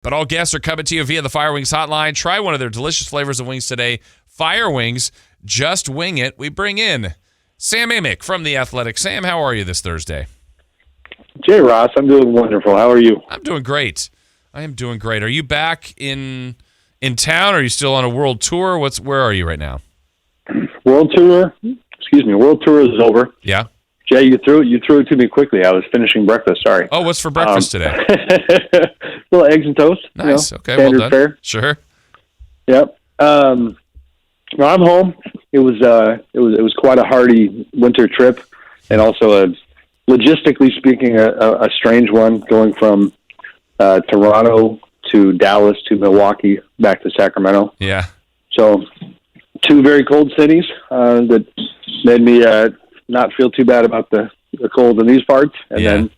But all guests are coming to you via the Fire Wings hotline. Try one of their delicious flavors of wings today. Fire Wings, just wing it. We bring in Sam Amick from The Athletic. Sam, how are you this Thursday? Jay Ross, I'm doing wonderful. How are you? I'm doing great. I am doing great. Are you back in town? Are you still on a world tour? Where are you right now? World tour is over. Yeah. Jay, you threw it to me quickly. I was finishing breakfast. Sorry. Oh, what's for breakfast today? Little eggs and toast. Nice. Okay, standard well done. fare. Sure. Yep. No, I'm home. It was quite a hardy winter trip, and also logistically speaking, a strange one, going from Toronto to Dallas to Milwaukee back to Sacramento. Yeah. So, two very cold cities that made me not feel too bad about the cold in these parts. And then,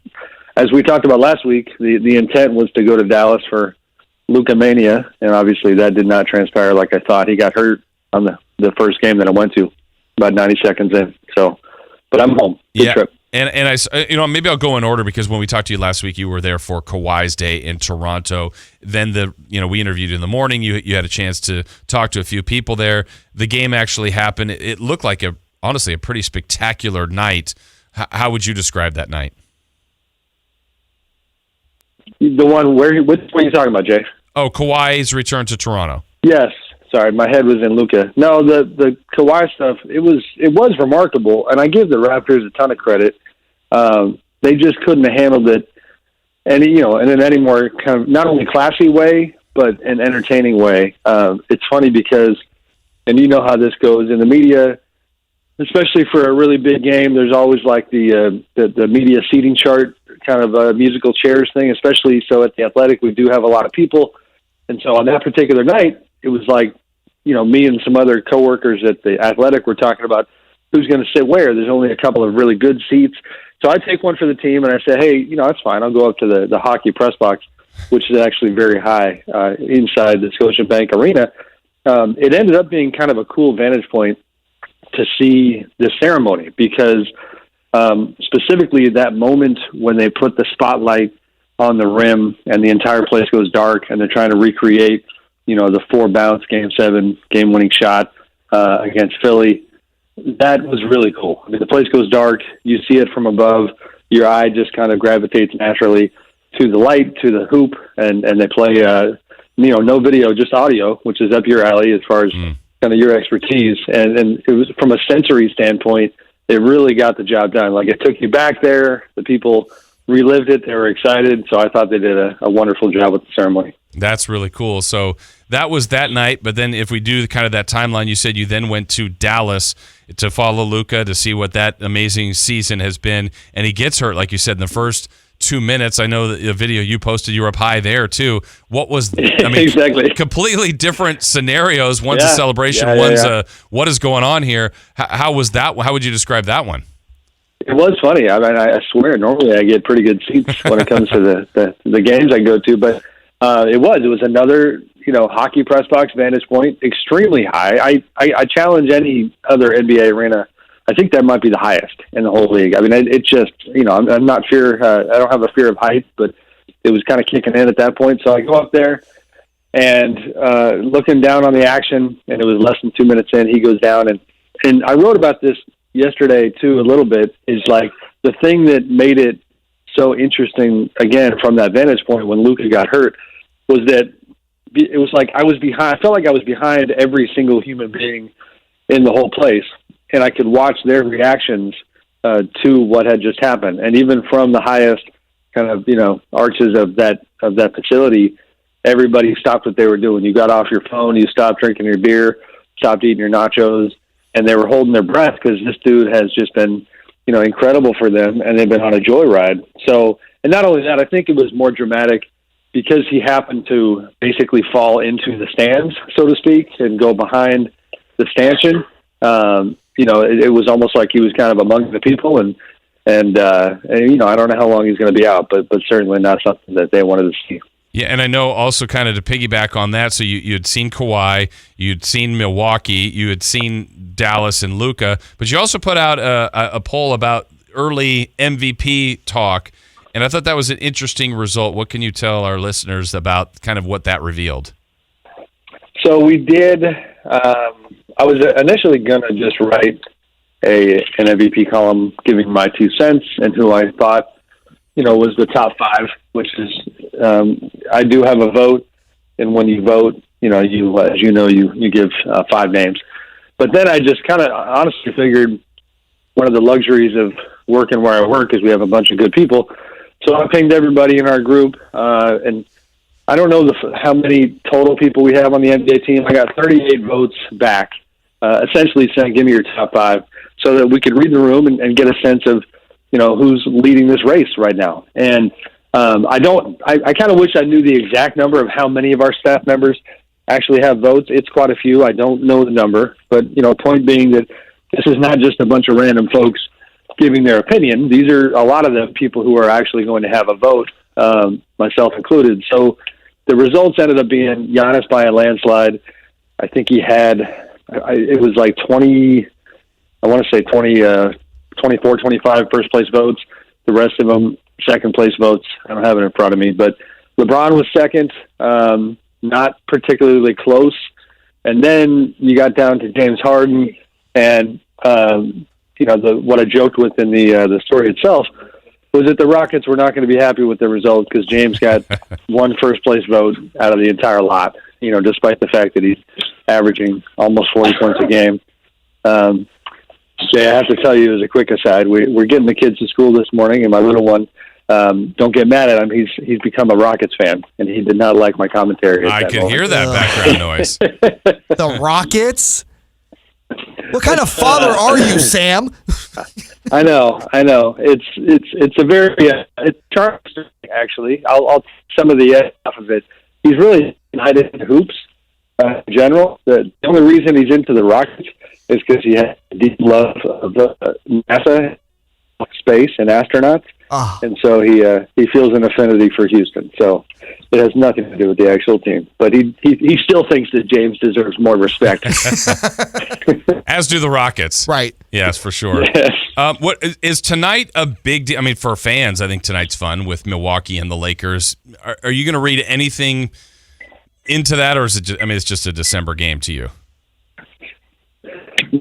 as we talked about last week, the intent was to go to Dallas for Luka Mania, and obviously that did not transpire like I thought. He got hurt on the first game that I went to, about 90 seconds in. So, but I'm home. Good trip. And I maybe I'll go in order, because when we talked to you last week, you were there for Kawhi's day in Toronto. Then we interviewed you in the morning. You had a chance to talk to a few people there. The game actually happened. It looked like honestly a pretty spectacular night. How would you describe that night? The one which one are you talking about, Jay? Oh, Kawhi's return to Toronto. Yes. Sorry, my head was in Luka. No, the Kawhi stuff, it was remarkable, and I give the Raptors a ton of credit. They just couldn't have handled it in any more kind of not only classy way, but an entertaining way. It's funny because, and you know how this goes in the media, especially for a really big game, there's always like the media seating chart kind of a musical chairs thing, especially so at the Athletic, we do have a lot of people. And so on that particular night, it was like, me and some other coworkers at the Athletic were talking about who's going to sit where. There's only a couple of really good seats. So I take one for the team, and I say, hey, that's fine. I'll go up to the hockey press box, which is actually very high inside the Scotiabank Arena. It ended up being kind of a cool vantage point to see the ceremony, because specifically that moment when they put the spotlight on the rim and the entire place goes dark and they're trying to recreate, the 4-bounce Game 7 game-winning shot against Philly. That was really cool. I mean, the place goes dark. You see it from above. Your eye just kind of gravitates naturally to the light, to the hoop, and they play, no video, just audio, which is up your alley as far as kind of your expertise. And it was, from a sensory standpoint, it really got the job done. Like, it took you back there. The people relived it. They were excited. So I thought they did a wonderful job with the ceremony. That's really cool. So that was that night. But then if we do kind of that timeline, you said you then went to Dallas to follow Luka, to see what that amazing season has been. And he gets hurt, like you said, in the first 2 minutes. I know the video you posted, you were up high there too. What was, exactly completely different scenarios. One's a celebration, one's a what is going on here. How was that? How would you describe that one? It was funny. I mean, I swear, normally I get pretty good seats when it comes to the games I go to, but it was another, hockey press box vantage point, extremely high. I challenge any other NBA arena. I think that might be the highest in the whole league. I mean, it just, I'm not fear. I don't have a fear of height, but it was kind of kicking in at that point. So I go up there and looking down on the action, and it was less than 2 minutes in, he goes down, and I wrote about this yesterday too a little bit, is like the thing that made it so interesting, again, from that vantage point when Luka got hurt, was that it was like I felt like I was behind every single human being in the whole place, and I could watch their reactions to what had just happened. And even from the highest kind of, arches of that facility, everybody stopped what they were doing. You got off your phone, you stopped drinking your beer, stopped eating your nachos, and they were holding their breath because this dude has just been, incredible for them, and they've been on a joyride. So, and not only that, I think it was more dramatic because he happened to basically fall into the stands, so to speak, and go behind the stanchion. It was almost like he was kind of among the people, and I don't know how long he's going to be out, but certainly not something that they wanted to see. Yeah, and I know also kind of to piggyback on that, so you had seen Kawhi, you'd seen Milwaukee, you had seen Dallas and Luka, but you also put out a poll about early MVP talk, And I thought that was an interesting result. What can you tell our listeners about kind of what that revealed? So we did. I was initially going to just write an MVP column giving my 2 cents and who I thought, was the top 5, which is, I do have a vote. And when you vote, you give 5 names. But then I just kind of honestly figured one of the luxuries of working where I work is we have a bunch of good people. So I pinged everybody in our group, and I don't know how many total people we have on the NBA team. I got 38 votes back, essentially saying, give me your top 5, so that we could read the room and get a sense of, who's leading this race right now. And I kind of wish I knew the exact number of how many of our staff members actually have votes. It's quite a few. I don't know the number, but, point being that this is not just a bunch of random folks giving their opinion. These are a lot of the people who are actually going to have a vote, myself included. So the results ended up being Giannis by a landslide. I think he had, it was like 20, I want to say 24, 25 first place votes. The rest of them second place votes. I don't have it in front of me, but LeBron was second, not particularly close. And then you got down to James Harden, and what I joked with in the story itself was that the Rockets were not going to be happy with the result because James got one first place vote out of the entire lot, despite the fact that he's averaging almost 40 points a game. Jay, I have to tell you as a quick aside, we're getting the kids to school this morning, and my little one, don't get mad at him. He's become a Rockets fan, and he did not like my commentary. I could hear that background noise. The Rockets? What kind of father are you, Sam? I know. It's a very it's charming, actually. I'll some of the off of it. He's really united in hoops in general. The only reason he's into the Rockets is because he has a deep love of the NASA, space, and astronauts. And so he feels an affinity for Houston. So it has nothing to do with the actual team. But he still thinks that James deserves more respect. As do the Rockets. Right. Yes, for sure. Yes. What is tonight a big deal? I mean, for fans, I think tonight's fun with Milwaukee and the Lakers. Are you going to read anything into that, or is it it's just a December game to you?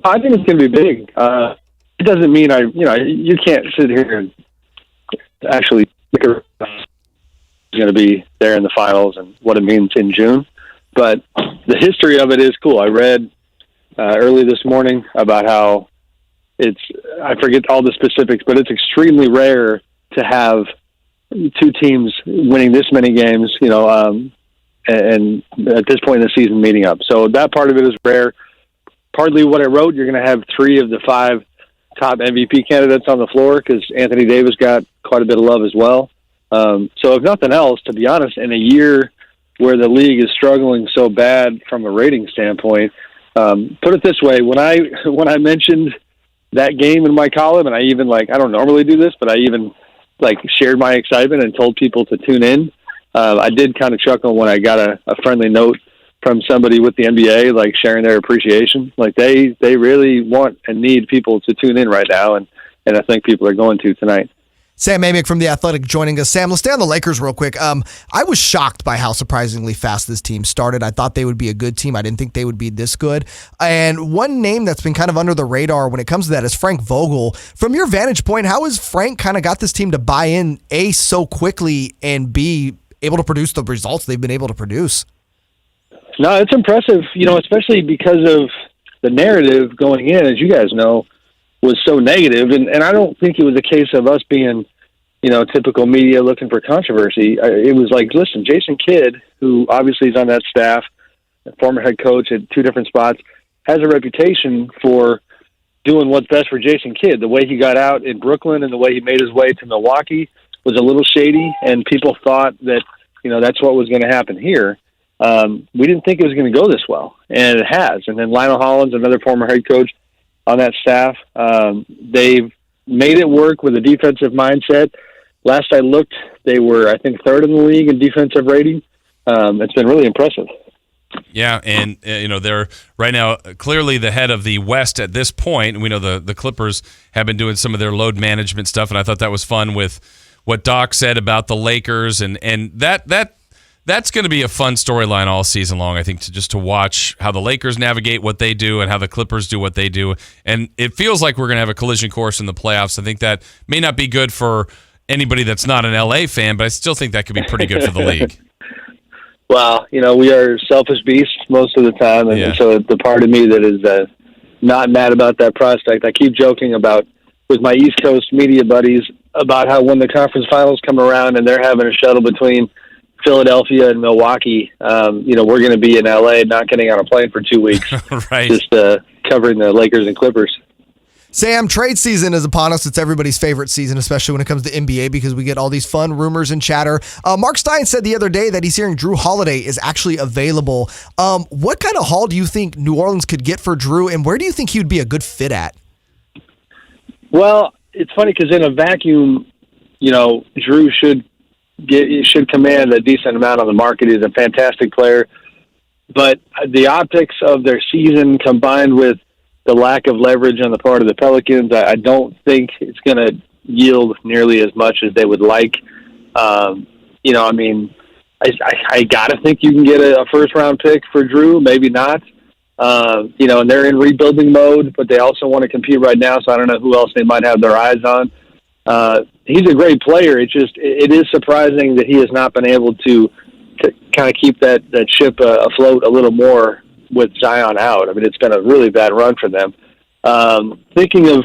I think it's going to be big. It doesn't mean you can't sit here and actually think is going to be there in the finals and what it means in June. But the history of it is cool. I read early this morning about how I forget all the specifics, but it's extremely rare to have 2 teams winning this many games, and at this point in the season meeting up. So that part of it is rare. Partly what I wrote, you're going to have 3 of the 5 top MVP candidates on the floor because Anthony Davis got quite a bit of love as well. So if nothing else, to be honest, in a year where the league is struggling so bad from a rating standpoint, put it this way, when I mentioned that game in my column, and I even I don't normally do this, but I even shared my excitement and told people to tune in. I did kind of chuckle when I got a friendly note from somebody with the NBA, sharing their appreciation. They really want and need people to tune in right now, and I think people are going to tonight. Sam Amick from The Athletic joining us. Sam, let's stay on the Lakers real quick. I was shocked by how surprisingly fast this team started. I thought they would be a good team. I didn't think they would be this good. And one name that's been kind of under the radar when it comes to that is Frank Vogel. From your vantage point, how has Frank kind of got this team to buy in, A, so quickly, and B, able to produce the results they've been able to produce? No, it's impressive, especially because of the narrative going in, as you guys know, was so negative. And I don't think it was a case of us being, typical media looking for controversy. It was listen, Jason Kidd, who obviously is on that staff, a former head coach at 2 different spots, has a reputation for doing what's best for Jason Kidd. The way he got out in Brooklyn and the way he made his way to Milwaukee was a little shady, and people thought that, that's what was going to happen here. We didn't think it was going to go this well, and it has. And then Lionel Hollins, another former head coach on that staff, they've made it work with a defensive mindset. Last I looked, they were, I think, 3rd in the league in defensive rating. It's been really impressive. Yeah, and they're right now clearly the head of the West at this point. We know the Clippers have been doing some of their load management stuff, and I thought that was fun with what Doc said about the Lakers, and that's going to be a fun storyline all season long, I think, to watch how the Lakers navigate what they do and how the Clippers do what they do. And it feels like we're going to have a collision course in the playoffs. I think that may not be good for anybody that's not an LA fan, but I still think that could be pretty good for the league. Well, we are selfish beasts most of the time, and so the part of me that is not mad about that prospect, I keep joking about with my East Coast media buddies about how when the conference finals come around and they're having a shuttle between Philadelphia and Milwaukee, we're going to be in LA, not getting on a plane for 2 weeks, right? Just covering the Lakers and Clippers. Sam, trade season is upon us. It's everybody's favorite season, especially when it comes to NBA, because we get all these fun rumors and chatter. Mark Stein said the other day that he's hearing Drew Holiday is actually available. What kind of haul do you think New Orleans could get for Drew, and where do you think he would be a good fit at? Well, it's funny because in a vacuum, Drew should command a decent amount on the market. He's a fantastic player, but the optics of their season combined with the lack of leverage on the part of the Pelicans, I don't think it's going to yield nearly as much as they would like. I got to think you can get a first-round pick for Drew, maybe not. And they're in rebuilding mode, but they also want to compete right now, so I don't know who else they might have their eyes on. He's a great player. It is surprising that he has not been able to kind of keep that ship afloat a little more with Zion out. I mean, it's been a really bad run for them. Thinking of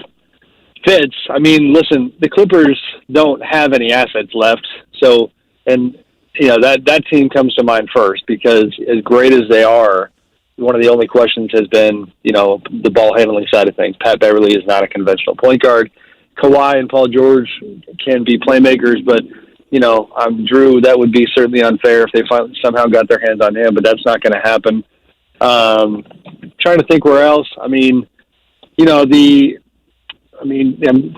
fits, listen, the Clippers don't have any assets left. So, that team comes to mind first because as great as they are, one of the only questions has been, the ball handling side of things. Pat Beverly is not a conventional point guard. Kawhi and Paul George can be playmakers, but, Drew, that would be certainly unfair if they somehow got their hands on him, but that's not going to happen. Trying to think where else. I'm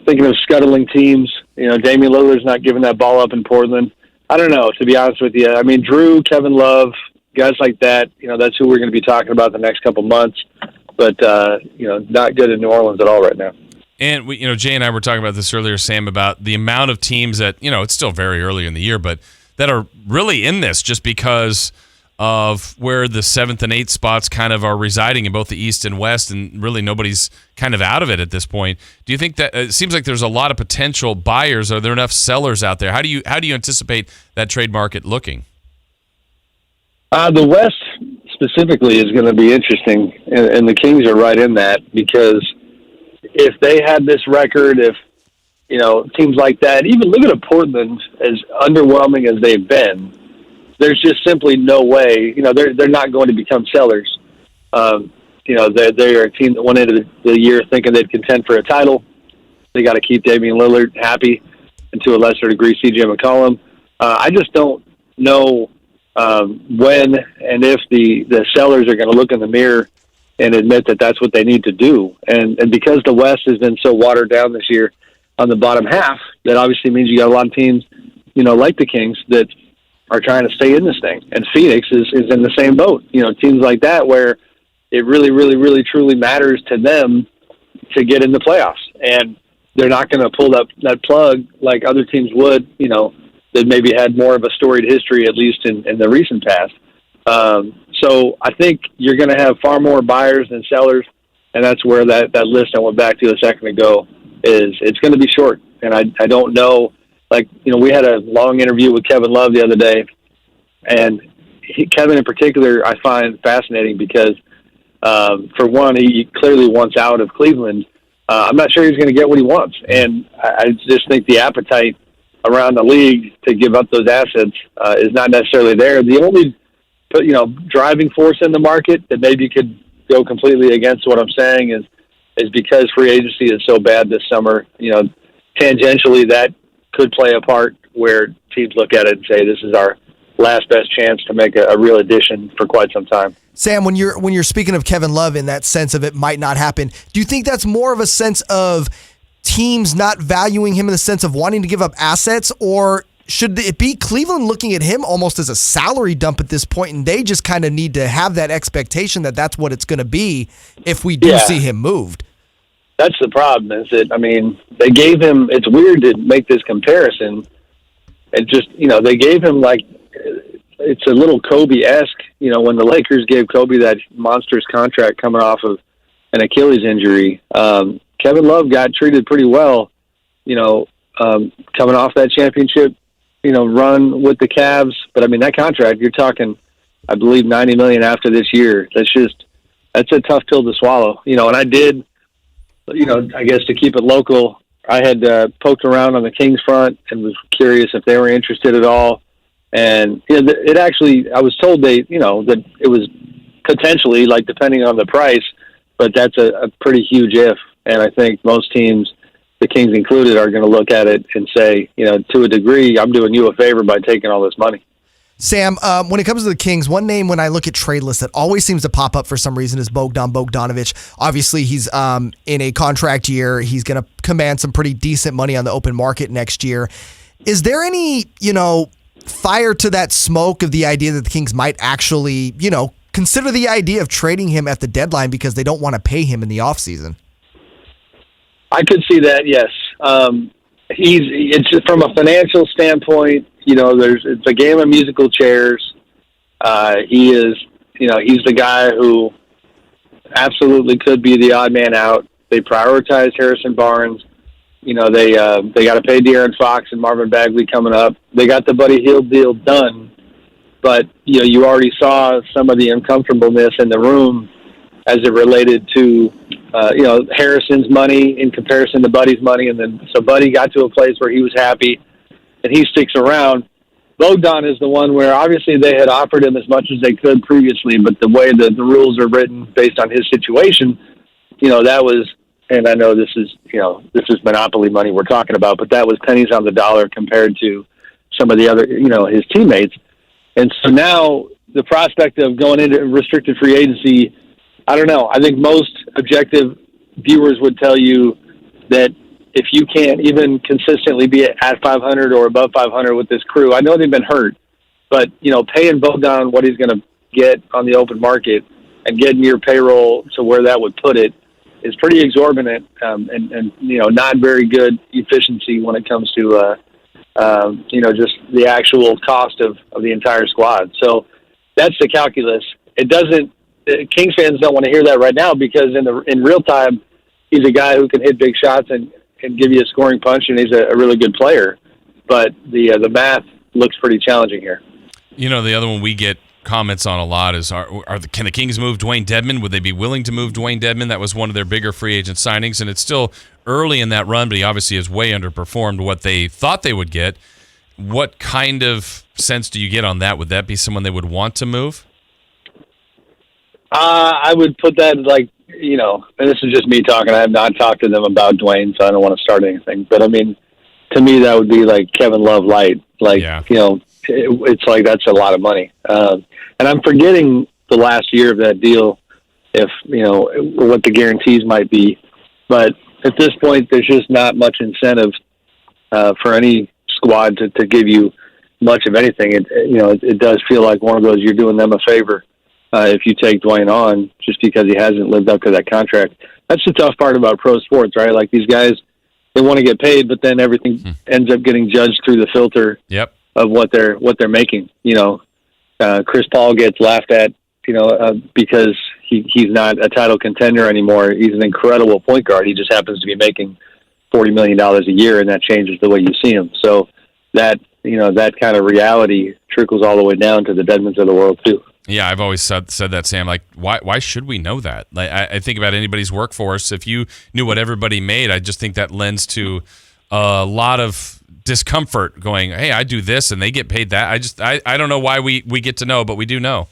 thinking of scuttling teams. Damian Lillard's not giving that ball up in Portland. I don't know, to be honest with you. Drew, Kevin Love, guys like that, that's who we're going to be talking about the next couple months. But, not good in New Orleans at all right now. And Jay and I were talking about this earlier, Sam, about the amount of teams that, it's still very early in the year, but that are really in this just because of where the 7th and 8th spots kind of are residing in both the East and West, and really nobody's kind of out of it at this point. Do you think that it seems like there's a lot of potential buyers? Are there enough sellers out there? How do you anticipate that trade market looking? The West specifically is going to be interesting, and the Kings are right in that because if they had this record, if teams like that, even look at Portland, as underwhelming as they've been, there's just simply no way. They're not going to become sellers. They are a team that went into the year thinking they'd contend for a title. They got to keep Damian Lillard happy, and to a lesser degree, C.J. McCollum. I just don't know when and if the sellers are going to look in the mirror and admit that that's what they need to do. And because the West has been so watered down this year on the bottom half, that obviously means you got a lot of teams, like the Kings that are trying to stay in this thing. And Phoenix is in the same boat. Teams like that where it really, really, really, truly matters to them to get in the playoffs. And they're not going to pull that plug like other teams would, that maybe had more of a storied history, at least in the recent past. So I think you're going to have far more buyers than sellers, and that's where that list I went back to a second ago it's going to be short. And I don't know, we had a long interview with Kevin Love the other day, and Kevin in particular I find fascinating because, for one, he clearly wants out of Cleveland. I'm not sure he's going to get what he wants, and I just think the appetite around the league to give up those assets is not necessarily there. The only driving force in the market that maybe could go completely against what I'm saying is because free agency is so bad this summer. Tangentially that could play a part where teams look at it and say this is our last best chance to make a real addition for quite some time. Sam, when you're speaking of Kevin Love in that sense of it might not happen, do you think that's more of a sense of teams not valuing him in the sense of wanting to give up assets, or should it be Cleveland looking at him almost as a salary dump at this point, and they just kind of need to have that expectation that that's what it's going to be if we do see him moved? That's the problem, is that, they gave him, it's weird to make this comparison, and just, they gave him like, it's a little Kobe-esque, when the Lakers gave Kobe that monstrous contract coming off of an Achilles injury. Kevin Love got treated pretty well, coming off that championship, run with the Cavs. But I mean, that contract, you're talking, I believe, $90 million after this year. That's a tough pill to swallow, and I did, I guess to keep it local, I had poked around on the Kings front and was curious if they were interested at all. And it actually, I was told that it was potentially, like, depending on the price, but that's a pretty huge if. And I think most teams, the Kings included, are going to look at it and say, to a degree, I'm doing you a favor by taking all this money. Sam, when it comes to the Kings, one name when I look at trade lists that always seems to pop up for some reason is Bogdanovic. Obviously, he's in a contract year. He's going to command some pretty decent money on the open market next year. Is there any, fire to that smoke of the idea that the Kings might actually, consider the idea of trading him at the deadline because they don't want to pay him in the offseason? I could see that, yes. It's just from a financial standpoint, it's a game of musical chairs. He is, he's the guy who absolutely could be the odd man out. They prioritized Harrison Barnes. They got to pay De'Aaron Fox and Marvin Bagley coming up. They got the Buddy Hield deal done, but you already saw some of the uncomfortableness in the room as it related to Harrison's money in comparison to Buddy's money, and then so Buddy got to a place where he was happy, and he sticks around. Bogdan is the one where obviously they had offered him as much as they could previously, but the way the rules are written based on his situation, that was. And I know this is monopoly money we're talking about, but that was pennies on the dollar compared to some of the other, his teammates. And so now the prospect of going into restricted free agency, I don't know. I think most objective viewers would tell you that if you can't even consistently be at 500 or above 500 with this crew, I know they've been hurt, but, paying Bogdan what he's going to get on the open market and getting your payroll to where that would put it is pretty exorbitant, and not very good efficiency when it comes to just the actual cost of the entire squad. So that's the calculus. It doesn't. Kings fans don't want to hear that right now because in real time, he's a guy who can hit big shots and give you a scoring punch, and he's a really good player. But the math looks pretty challenging here. The other one we get comments on a lot is can the Kings move Dwayne Dedmon? Would they be willing to move Dwayne Dedmon? That was one of their bigger free agent signings, and it's still early in that run, but he obviously has way underperformed what they thought they would get. What kind of sense do you get on that? Would that be someone they would want to move? I would put that and this is just me talking. I have not talked to them about Dwayne, so I don't want to start anything. But I mean, to me, that would be like Kevin Love light. It's like that's a lot of money. And I'm forgetting the last year of that deal, if, what the guarantees might be. But at this point, there's just not much incentive for any squad to give you much of anything. It does feel like one of those, you're doing them a favor if you take Dwayne on just because he hasn't lived up to that contract. That's the tough part about pro sports, right? Like these guys, they want to get paid, but then everything ends up getting judged through the filter of what they're making. Chris Paul gets laughed at, because he's not a title contender anymore. He's an incredible point guard. He just happens to be making $40 million a year, and that changes the way you see him. So that kind of reality trickles all the way down to the Dedmons of the world too. Yeah, I've always said that, Sam. Like, why should we know that? Like, I think about anybody's workforce. If you knew what everybody made, I just think that lends to a lot of discomfort going, hey, I do this and they get paid that. I don't know why we get to know, but we do know.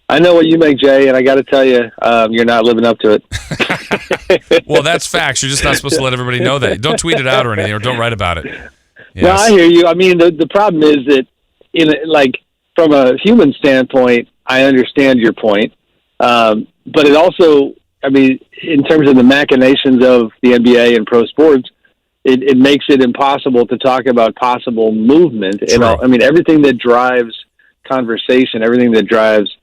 I know what you make, Jay, and I got to tell you, you're not living up to it. Well, that's facts. You're just not supposed to let everybody know that. Don't tweet it out or anything, or don't write about it. Yes. No, I hear you. I mean, the problem is that from a human standpoint, I understand your point. But it also, I mean, in terms of the machinations of the NBA and pro sports, it makes it impossible to talk about possible movement. True. I mean, everything that drives conversation, everything that drives,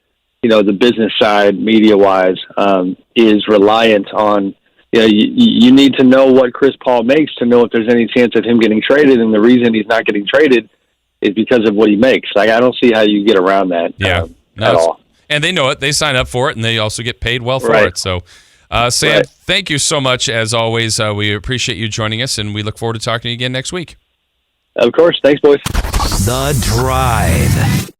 the business side, media-wise, is reliant on, you need to know what Chris Paul makes to know if there's any chance of him getting traded. And the reason he's not getting traded is because of what he makes. Like, I don't see how you get around that at all. And they know it. They sign up for it, and they also get paid well for Right. it. So, Sam, thank you so much, as always. We appreciate you joining us, and we look forward to talking to you again next week. Of course. Thanks, boys. The Drive.